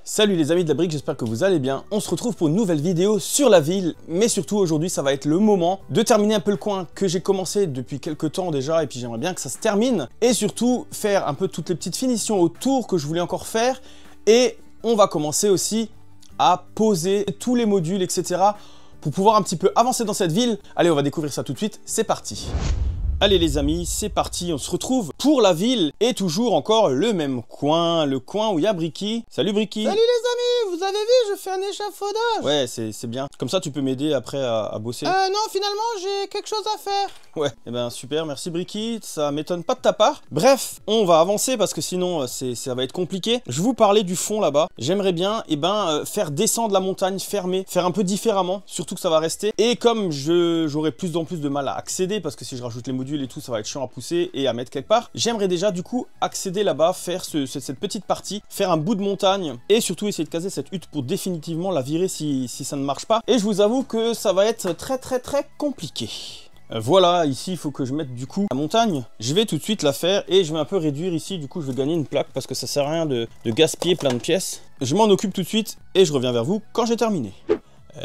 Salut les amis de la brique, j'espère que vous allez bien. On se retrouve pour une nouvelle vidéo sur la ville, mais surtout aujourd'hui ça va être le moment de terminer un peu le coin que j'ai commencé depuis quelques temps déjà, et puis j'aimerais bien que ça se termine, et surtout faire un peu toutes les petites finitions autour que je voulais encore faire, et on va commencer aussi à poser tous les modules, etc. pour pouvoir un petit peu avancer dans cette ville. Allez, on va découvrir ça tout de suite, c'est parti. Allez les amis, c'est parti, on se retrouve pour la ville et toujours encore le même coin, le coin où il y a Bricky. Salut Bricky. Salut les amis, vous avez vu, je fais un échafaudage. Ouais, c'est bien. Comme ça, tu peux m'aider après à bosser. Non, finalement, j'ai quelque chose à faire. Ouais, et ben super, merci Bricky, ça m'étonne pas de ta part. Bref, on va avancer parce que sinon, ça va être compliqué. Je vous parlais du fond là-bas. J'aimerais bien, faire descendre la montagne fermée, faire un peu différemment, surtout que ça va rester. Et comme j'aurai plus en plus de mal à accéder, parce que si je rajoute les modules et tout, ça va être chiant à pousser et à mettre quelque part. J'aimerais déjà du coup accéder là-bas, faire cette petite partie, faire un bout de montagne et surtout essayer de caser cette hutte pour définitivement la virer si ça ne marche pas. Et je vous avoue que ça va être très compliqué. Voilà, ici il faut que je mette du coup la montagne. Je vais tout de suite la faire et je vais un peu réduire ici. Du coup je vais gagner une plaque parce que ça sert à rien de gaspiller plein de pièces. Je m'en occupe tout de suite et je reviens vers vous quand j'ai terminé.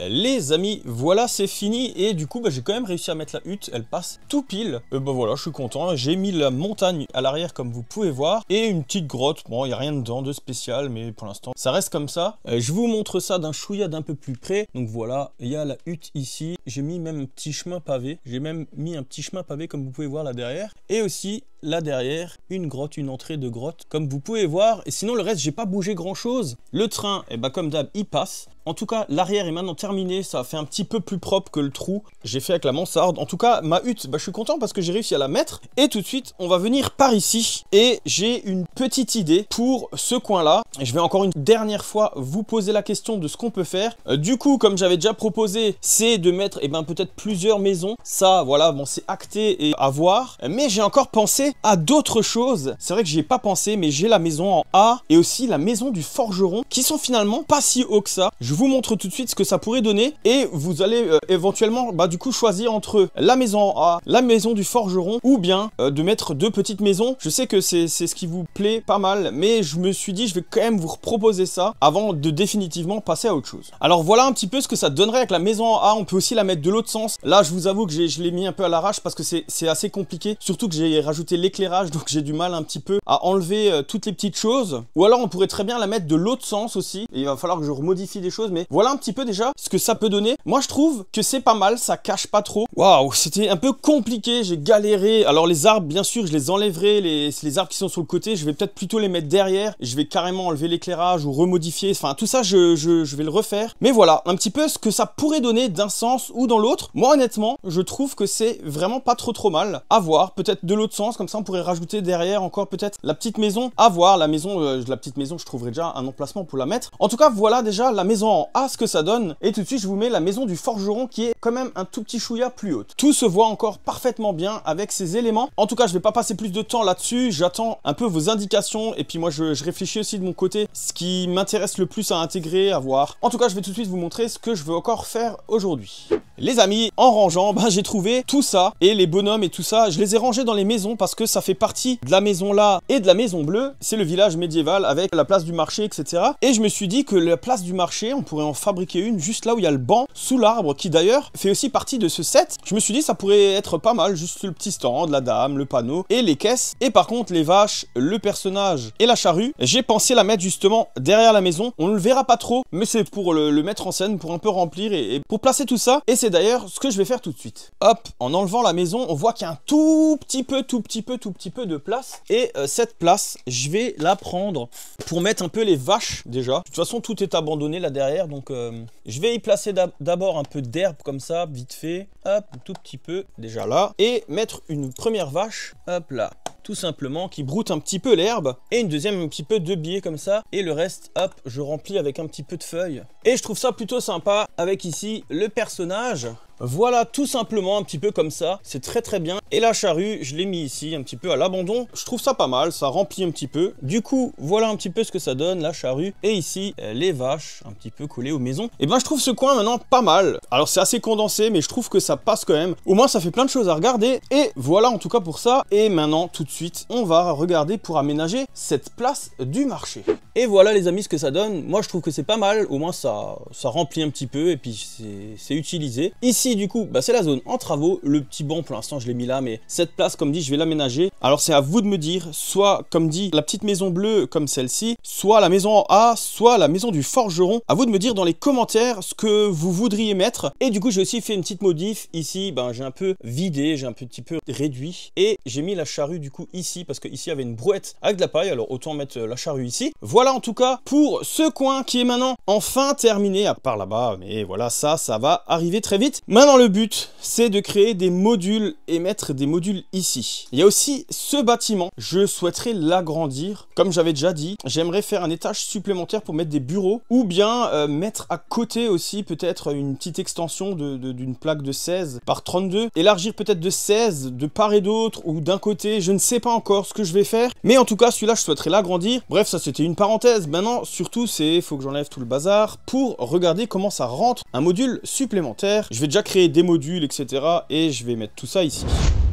Les amis, voilà, c'est fini et du coup j'ai quand même réussi à mettre la hutte, elle passe tout pile. Voilà, je suis content, j'ai mis la montagne à l'arrière comme vous pouvez voir et une petite grotte. Bon, il n'y a rien dedans de spécial, mais pour l'instant ça reste comme ça. Je vous montre ça d'un chouïa d'un peu plus près. Donc voilà, il y a la hutte ici, j'ai mis même un petit chemin pavé, comme vous pouvez voir là derrière. Et aussi là derrière, une grotte, une entrée de grotte comme vous pouvez voir. Et sinon le reste, j'ai pas bougé grand chose. Le train, comme d'hab, il passe. En tout cas, l'arrière est maintenant terminé, ça a fait un petit peu plus propre que le trou. J'ai fait avec la mansarde. En tout cas, ma hutte, je suis content parce que j'ai réussi à la mettre. Et tout de suite, on va venir par ici. Et j'ai une petite idée pour ce coin-là. Je vais encore une dernière fois vous poser la question de ce qu'on peut faire. Du coup, comme j'avais déjà proposé, c'est de mettre peut-être plusieurs maisons. Ça, voilà, bon, c'est acté et à voir. Mais j'ai encore pensé à d'autres choses. C'est vrai que j'y ai pas pensé, mais j'ai la maison en A et aussi la maison du forgeron qui sont finalement pas si hauts que ça. Je vous montre tout de suite ce que ça pourrait donner et vous allez éventuellement du coup choisir entre la maison en A, la maison du forgeron ou bien de mettre deux petites maisons. Je sais que c'est ce qui vous plaît pas mal, mais je me suis dit je vais quand même vous proposer ça avant de définitivement passer à autre chose. Alors voilà un petit peu ce que ça donnerait avec la maison en A. On peut aussi la mettre de l'autre sens. Là je vous avoue que je l'ai mis un peu à l'arrache parce que c'est assez compliqué, surtout que j'ai rajouté l'éclairage, donc j'ai du mal un petit peu à enlever toutes les petites choses. Ou alors on pourrait très bien la mettre de l'autre sens aussi et il va falloir que je remodifie des choses, mais voilà un petit peu déjà ce que ça peut donner. Moi je trouve que c'est pas mal, ça cache pas trop. Waouh, c'était un peu compliqué, j'ai galéré. Alors les arbres, bien sûr, je les enlèverai, les arbres qui sont sur le côté, je vais peut-être plutôt les mettre derrière. Je vais carrément enlever l'éclairage ou remodifier, enfin tout ça je vais le refaire. Mais voilà, un petit peu ce que ça pourrait donner d'un sens ou dans l'autre. Moi honnêtement, je trouve que c'est vraiment pas trop mal. À voir, peut-être de l'autre sens, comme ça on pourrait rajouter derrière encore peut-être la petite maison. À voir, la petite maison, je trouverai déjà un emplacement pour la mettre. En tout cas, voilà déjà la maison en A, ce que ça donne. Et tout de suite, je vous mets la maison du forgeron qui est quand même un tout petit chouïa plus haute. Tout se voit encore parfaitement bien avec ces éléments. En tout cas, je vais pas passer plus de temps là-dessus. J'attends un peu vos indications et puis moi, je réfléchis aussi de mon côté ce qui m'intéresse le plus à intégrer, à voir. En tout cas, je vais tout de suite vous montrer ce que je veux encore faire aujourd'hui. Les amis, en rangeant, j'ai trouvé tout ça et les bonhommes et tout ça, je les ai rangés dans les maisons parce que ça fait partie de la maison là et de la maison bleue. C'est le village médiéval avec la place du marché, etc. Et je me suis dit que la place du marché, on pourrait en fabriquer une juste là où il y a le banc sous l'arbre qui d'ailleurs fait aussi partie de ce set. Je me suis dit ça pourrait être pas mal, juste le petit stand, la dame, le panneau et les caisses. Et par contre les vaches, le personnage et la charrue, j'ai pensé la mettre justement derrière la maison. On ne le verra pas trop, mais c'est pour le mettre en scène, pour un peu remplir et pour placer tout ça. Et c'est d'ailleurs ce que je vais faire tout de suite. Hop, en enlevant la maison, on voit qu'il y a un tout petit peu de place. Et cette place, je vais la prendre pour mettre un peu les vaches déjà. De toute façon, tout est abandonné là derrière, donc je vais y placer d'abord un peu d'herbe comme ça, vite fait. Hop, un tout petit peu déjà là. Et mettre une première vache, hop là. Tout simplement, qui broute un petit peu l'herbe, et une deuxième un petit peu de biais comme ça, et le reste, hop, je remplis avec un petit peu de feuilles. Et je trouve ça plutôt sympa avec ici le personnage. Voilà, tout simplement un petit peu comme ça, c'est très bien. Et la charrue, je l'ai mis ici, un petit peu à l'abandon. Je trouve ça pas mal, ça remplit un petit peu. Du coup, voilà un petit peu ce que ça donne, la charrue. Et ici, les vaches, un petit peu collées aux maisons. Et ben, je trouve ce coin maintenant pas mal. Alors, c'est assez condensé, mais je trouve que ça passe quand même. Au moins, ça fait plein de choses à regarder. Et voilà en tout cas pour ça. Et maintenant, tout de suite, on va regarder pour aménager cette place du marché. Et voilà les amis ce que ça donne. Moi je trouve que c'est pas mal, au moins ça remplit un petit peu et puis c'est utilisé. Ici du coup bah, c'est la zone en travaux. Le petit banc pour l'instant je l'ai mis là, mais cette place comme dit je vais l'aménager. Alors c'est à vous de me dire, soit comme dit la petite maison bleue comme celle-ci, soit la maison en A, soit la maison du forgeron. À vous de me dire dans les commentaires ce que vous voudriez mettre. Et du coup j'ai aussi fait une petite modif. Ici ben, j'ai un peu vidé, j'ai un petit peu réduit. Et j'ai mis la charrue du coup ici parce que ici il y avait une brouette avec de la paille. Alors autant mettre la charrue ici. Voilà en tout cas pour ce coin qui est maintenant enfin terminé, à part là-bas, mais voilà, ça va arriver très vite. Maintenant le but, c'est de créer des modules et mettre des modules ici. Il y a aussi ce bâtiment, je souhaiterais l'agrandir, comme j'avais déjà dit, j'aimerais faire un étage supplémentaire pour mettre des bureaux, ou bien mettre à côté aussi peut-être une petite extension d'une plaque de 16 par 32, élargir peut-être de 16 de part et d'autre, ou d'un côté, je ne sais pas encore ce que je vais faire, mais en tout cas celui-là je souhaiterais l'agrandir. Bref, ça c'était une parenthèse. Maintenant surtout c'est faut que j'enlève tout le bazar pour regarder comment ça rentre un module supplémentaire. Je vais déjà créer des modules etc et je vais mettre tout ça ici.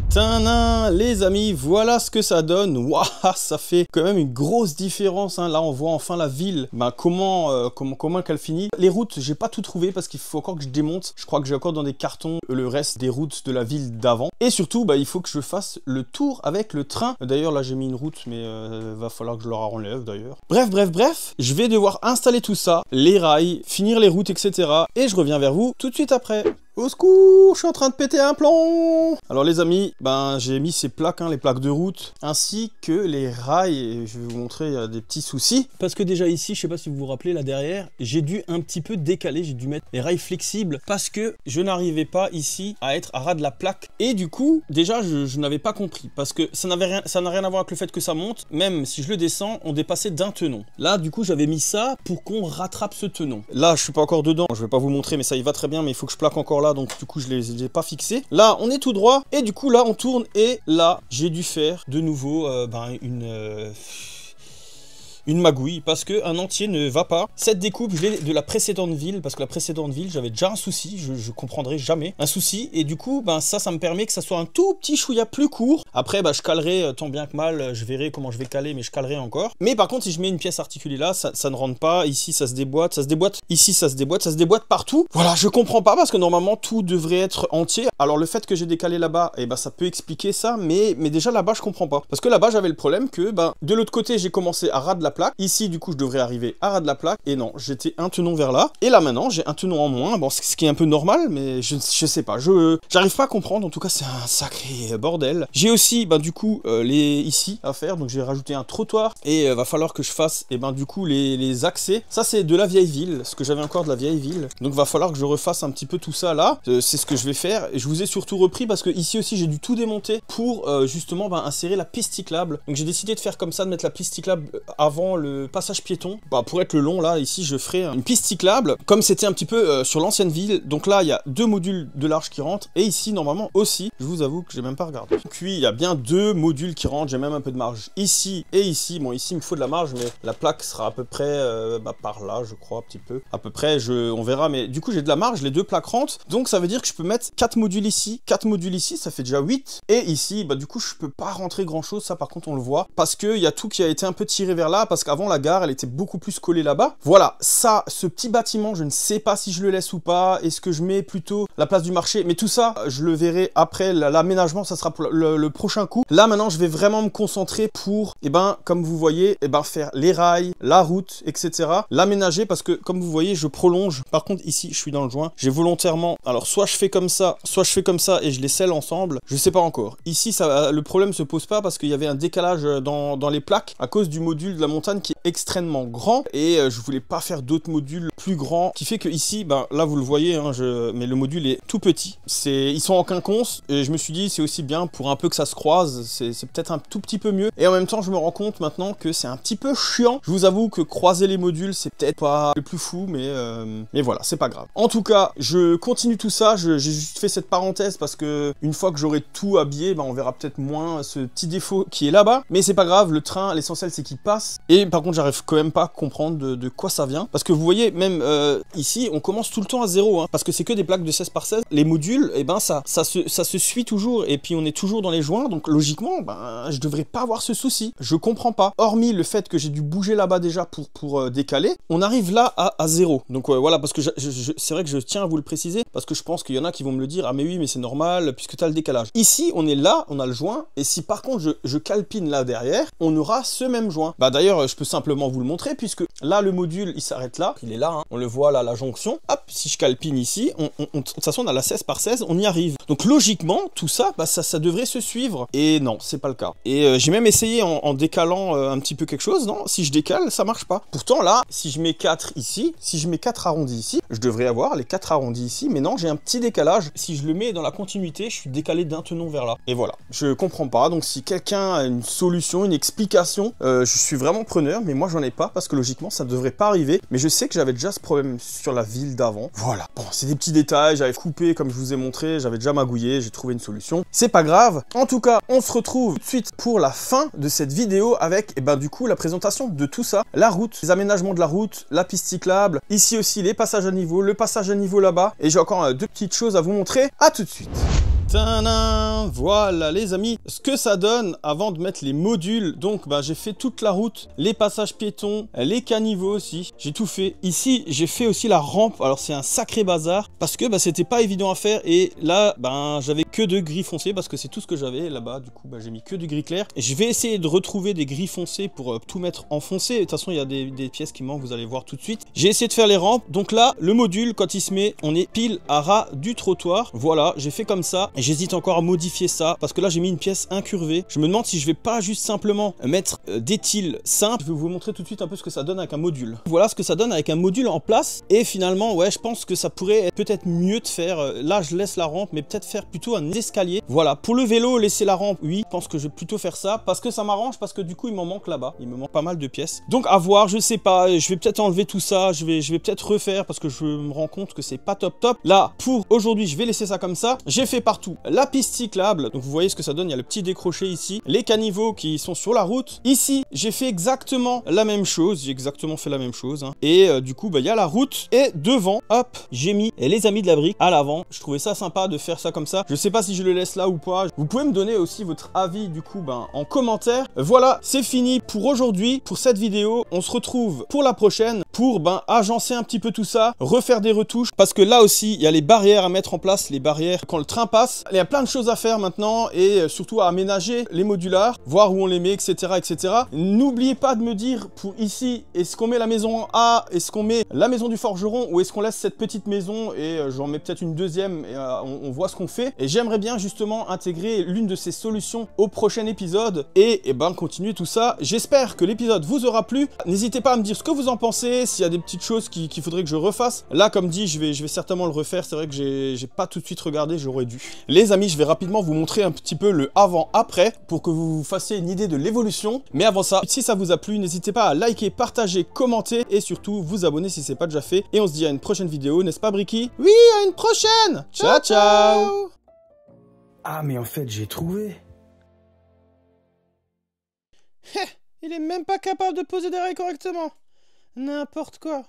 Tadam, les amis, voilà ce que ça donne. Waouh, ça fait quand même une grosse différence, hein. Là on voit enfin la ville, ben, comment qu'elle finit. Les routes, j'ai pas tout trouvé parce qu'il faut encore que je démonte. Je crois que j'ai encore dans des cartons le reste des routes de la ville d'avant. Et surtout, bah, il faut que je fasse le tour avec le train. D'ailleurs là j'ai mis une route, mais va falloir que je leur enlève d'ailleurs. Bref, je vais devoir installer tout ça, les rails, finir les routes, etc. Et je reviens vers vous tout de suite après. Au secours, je suis en train de péter un plomb. Alors les amis, ben j'ai mis ces plaques, hein, les plaques de route, ainsi que les rails, et je vais vous montrer, il y a des petits soucis. Parce que déjà ici, je sais pas si vous vous rappelez, là derrière, j'ai dû un petit peu décaler, j'ai dû mettre les rails flexibles, parce que je n'arrivais pas ici à être à ras de la plaque. Et du coup, déjà je n'avais pas compris, parce que ça n'a rien à voir avec le fait que ça monte, même si je le descends, on dépassait d'un tenon. Là du coup j'avais mis ça pour qu'on rattrape ce tenon. Là je suis pas encore dedans, je vais pas vous montrer, mais ça y va très bien, mais il faut que je plaque encore là. Donc du coup je les ai pas fixés. Là on est tout droit et du coup là on tourne et là j'ai dû faire de nouveau une magouille parce qu'un entier ne va pas. Cette découpe, je l'ai de la précédente ville parce que la précédente ville, j'avais déjà un souci, je comprendrai jamais un souci et du coup, ben ça me permet que ça soit un tout petit chouïa plus court. Après, ben, je calerai tant bien que mal, je verrai comment je vais caler, mais je calerai encore. Mais par contre, si je mets une pièce articulée là, ça ne rentre pas. Ici, ça se déboîte, ici, ça se déboîte partout. Voilà, je comprends pas parce que normalement, tout devrait être entier. Alors le fait que j'ai décalé là-bas, eh ben, ça peut expliquer ça, mais déjà là-bas, je comprends pas. Parce que là-bas, j'avais le problème que, ben, de l'autre côté, j'ai commencé à ras de la plaque. Ici, du coup, je devrais arriver à ras de la plaque. Et non, j'étais un tenon vers là. Et là, maintenant, j'ai un tenon en moins. Bon, ce qui est un peu normal, mais je sais pas. J'arrive pas à comprendre. En tout cas, c'est un sacré bordel. J'ai aussi, ben, du coup, les ici à faire. Donc, j'ai rajouté un trottoir. Et va falloir que je fasse, et ben, du coup, les accès. Ça, c'est de la vieille ville. Ce que j'avais encore de la vieille ville. Donc, va falloir que je refasse un petit peu tout ça là. C'est ce que je vais faire. Et je vous ai surtout repris parce que ici aussi, j'ai dû tout démonter pour justement ben, insérer la piste cyclable. Donc, j'ai décidé de faire comme ça, de mettre la piste cyclable avant le passage piéton. Bah, pour être le long là, ici je ferai une piste cyclable comme c'était un petit peu sur l'ancienne ville. Donc là il y a 2 modules de large qui rentrent et ici normalement aussi, je vous avoue que j'ai même pas regardé. Puis il y a bien 2 modules qui rentrent, j'ai même un peu de marge ici et ici. Bon, ici il me faut de la marge, mais la plaque sera à peu près par là, je crois, un petit peu à peu près, on verra, mais du coup j'ai de la marge, les 2 plaques rentrent, donc ça veut dire que je peux mettre 4 modules ici, 4 modules ici, ça fait déjà 8. Et ici bah du coup je peux pas rentrer grand chose, ça par contre on le voit parce que il y a tout qui a été un peu tiré vers là parce qu'avant la gare elle était beaucoup plus collée là-bas. Voilà, ça, ce petit bâtiment, je ne sais pas si je le laisse ou pas. Est-ce que je mets plutôt la place du marché? Mais tout ça, je le verrai après. L'aménagement, ça sera pour le prochain coup. Là, maintenant, je vais vraiment me concentrer pour, et ben, comme vous voyez, et ben, faire les rails, la route, etc. L'aménager parce que, comme vous voyez, je prolonge. Par contre, ici, je suis dans le joint. J'ai volontairement, alors, soit je fais comme ça, soit je fais comme ça et je les scelle ensemble. Je sais pas encore. Ici, ça, le problème se pose pas parce qu'il y avait un décalage dans les plaques à cause du module de la montagne qui est extrêmement grand et je voulais pas faire d'autres modules plus grands, qui fait que ici, ben, là vous le voyez, hein, mais le module est tout petit. Ils sont en quinconce et je me suis dit c'est aussi bien pour un peu que ça se croise, c'est peut-être un tout petit peu mieux. Et en même temps, je me rends compte maintenant que c'est un petit peu chiant. Je vous avoue que croiser les modules, c'est peut-être pas le plus fou, mais voilà, c'est pas grave. En tout cas, je continue tout ça. J'ai juste fait cette parenthèse parce que une fois que j'aurai tout habillé, ben, on verra peut-être moins ce petit défaut qui est là-bas. Mais c'est pas grave, le train, l'essentiel c'est qu'il passe. Et par contre, j'arrive quand même pas à comprendre de quoi ça vient. Parce que vous voyez, même ici, on commence tout le temps à 0, hein, parce que c'est que des plaques de 16 par 16. Les modules, et ben ça se suit toujours. Et puis on est toujours dans les joints. Donc logiquement, ben, je devrais pas avoir ce souci. Je comprends pas. Hormis le fait que j'ai dû bouger là-bas déjà pour décaler, on arrive là à 0. Donc voilà, parce que c'est vrai que je tiens à vous le préciser, parce que je pense qu'il y en a qui vont me le dire, ah mais oui, mais c'est normal, puisque tu as le décalage. Ici, on est là, on a le joint, et si par contre je calpine là derrière, on aura ce même joint. Bah d'ailleurs, je peux simplement vous le montrer, puisque là, le module, il s'arrête là, il est là, hein. On le voit là, la jonction. Hop, si je calpine ici, de toute façon, on a la 16 par 16, on y arrive. Donc logiquement, tout ça, bah, ça devrait se suivre. Et non, c'est pas le cas. Et j'ai même essayé en décalant un petit peu quelque chose, non? Si je décale, ça marche pas. Pourtant là, si je mets 4 ici, si je mets 4 arrondis ici, je devrais avoir les 4 arrondis ici, mais non, j'ai un petit décalage. Si je le mets dans la continuité, je suis décalé d'un tenon vers là. Et voilà, je comprends pas. Donc si quelqu'un a une solution, une explication, je suis vraiment preneur, mais moi j'en ai pas, parce que logiquement, ça devrait pas arriver. Mais je sais que j'avais déjà ce problème sur la ville d'avant. Voilà, bon, c'est des petits détails, j'avais coupé comme je vous ai montré, j'avais déjà magouillé, j'ai trouvé une solution. C'est pas grave. En tout cas, on se retrouve tout de suite pour la fin de cette vidéo avec, et ben du coup, la présentation de tout ça, la route, les aménagements de la route, la piste cyclable, ici aussi les passages à niveau, le passage à niveau là-bas, et j'ai encore deux petites choses à vous montrer. À tout de suite. Tadam, voilà les amis, ce que ça donne avant de mettre les modules. Donc bah, j'ai fait toute la route, les passages piétons, les caniveaux aussi, j'ai tout fait. Ici j'ai fait aussi la rampe, alors c'est un sacré bazar parce que bah, c'était pas évident à faire et là ben j'avais que de gris foncé parce que c'est tout ce que j'avais là-bas. Du coup bah, j'ai mis que du gris clair et je vais essayer de retrouver des gris foncés pour tout mettre en foncé. De toute façon il y a des pièces qui manquent, vous allez voir tout de suite. J'ai essayé de faire les rampes, donc là le module quand il se met, on est pile à ras du trottoir. Voilà, j'ai fait comme ça. J'hésite encore à modifier ça parce que là j'ai mis une pièce incurvée. Je me demande si je vais pas juste simplement mettre des tiles simples. Je vais vous montrer tout de suite un peu ce que ça donne avec un module. Voilà ce que ça donne avec un module en place. Et finalement ouais, je pense que ça pourrait être peut-être mieux de faire. Là je laisse la rampe, mais peut-être faire plutôt un escalier. Voilà, pour le vélo laisser la rampe, oui, je pense que je vais plutôt faire ça parce que ça m'arrange, parce que du coup il m'en manque là-bas. Il me manque pas mal de pièces. Donc à voir, je sais pas. Je vais peut-être enlever tout ça. Je vais peut-être refaire parce que je me rends compte que c'est pas top. Là pour aujourd'hui je vais laisser ça comme ça. J'ai fait partout la piste cyclable, donc vous voyez ce que ça donne, il y a le petit décroché ici, les caniveaux qui sont sur la route. Ici, j'ai fait exactement la même chose, j'ai exactement fait la même chose, hein. Et du coup, bah, il y a la route, et devant, hop, j'ai mis les amis de la brique à l'avant. Je trouvais ça sympa de faire ça comme ça. Je sais pas si je le laisse là ou pas. Vous pouvez me donner aussi votre avis, du coup, ben, en commentaire. Voilà, c'est fini pour aujourd'hui, pour cette vidéo. On se retrouve pour la prochaine, pour ben, agencer un petit peu tout ça, refaire des retouches, parce que là aussi, il y a les barrières à mettre en place, les barrières quand le train passe. Il y a plein de choses à faire maintenant et surtout à aménager les modulars, voir où on les met, etc. etc. N'oubliez pas de me dire pour ici, est-ce qu'on met la maison en A, est-ce qu'on met la maison du forgeron ou est-ce qu'on laisse cette petite maison et j'en mets peut-être une deuxième et on voit ce qu'on fait. Et j'aimerais bien justement intégrer l'une de ces solutions au prochain épisode et ben continuer tout ça. J'espère que l'épisode vous aura plu. N'hésitez pas à me dire ce que vous en pensez, s'il y a des petites choses qu'il faudrait que je refasse. Là, comme dit, je vais certainement le refaire. C'est vrai que j'ai pas tout de suite regardé, j'aurais dû. Les amis, je vais rapidement vous montrer un petit peu le avant-après pour que vous fassiez une idée de l'évolution. Mais avant ça, si ça vous a plu, n'hésitez pas à liker, partager, commenter et surtout vous abonner si c'est pas déjà fait. Et on se dit à une prochaine vidéo, n'est-ce pas Bricky? Oui, à une prochaine. Ciao, ciao. Ah mais en fait j'ai trouvé. Il est même pas capable de poser des rails correctement. N'importe quoi.